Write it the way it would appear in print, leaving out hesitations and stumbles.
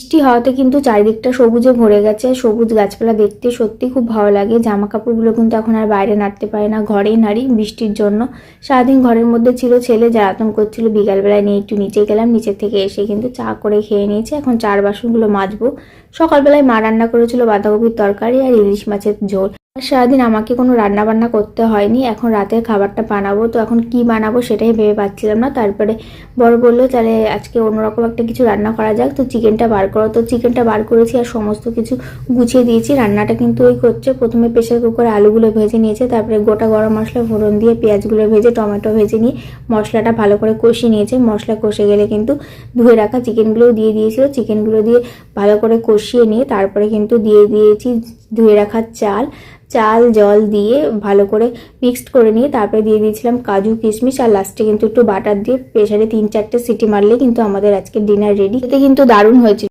বৃষ্টি হওয়াতে কিন্তু চারিদিকটা সবুজে ভরে গেছে। সবুজ গাছপালা দেখতে সত্যি খুব ভালো লাগে। জামা কাপড়গুলো কিন্তু এখন আর বাইরে নাড়তে পারে না, ঘরেই নাড়ি বৃষ্টির জন্য। সারাদিন ঘরের মধ্যে ছিল, ছেলে জ্বালাতন করছিল। বিকালবেলায় নিয়ে একটু নিচে গেলাম, নিচের থেকে এসে কিন্তু চা করে খেয়ে নিয়েছি। এখন চার বাসনগুলো মাজবো। সকালবেলায় মা রান্না করেছিল বাঁধাকপির তরকারি আর ইলিশ মাছের ঝোল। সারাদিন আমাকে কোনো রান্না বান্না করতে হয়নি। এখন রাতের খাবারটা বানাবো, তো এখন কি বানাবো সেটাই ভেবে পাচ্ছিলাম না। তারপরে বড় বললো তাহলে আজকে অন্যরকম একটা কিছু রান্না করা যাক, তো চিকেনটা বার করো। তো চিকেনটা বার করেছি আর সমস্ত কিছু গুছিয়ে দিয়েছি। রান্নাটা কিন্তু ওই করছে, প্রথমে প্রেসার কুকারে আলুগুলো ভেজে নিয়েছে, তারপরে গোটা গরম মশলা ফোড়ন দিয়ে পেঁয়াজগুলো ভেজে টমেটো ভেজে নিয়ে মশলাটা ভালো করে কষিয়ে নিয়েছে। মশলা কষে গেলে কিন্তু ধুয়ে রাখা চিকেনগুলোও দিয়ে দিয়েছিল। চিকেনগুলো দিয়ে ভালো করে কষিয়ে নিয়ে তারপরে কিন্তু দিয়ে দিয়েছি ধুয়ে রাখা চাল জল দিয়ে ভালো করে মিক্সড করে নিয়ে তারপরে দিয়ে দিয়েছিলাম কাজু কিশমিশ আর লাস্টে কিন্তু একটু বাটার দিয়ে প্রেসারে 3-4টে সিটি মারলে কিন্তু আমাদের আজকে ডিনার রেডি। এতে কিন্তু দারুণ হয়েছে।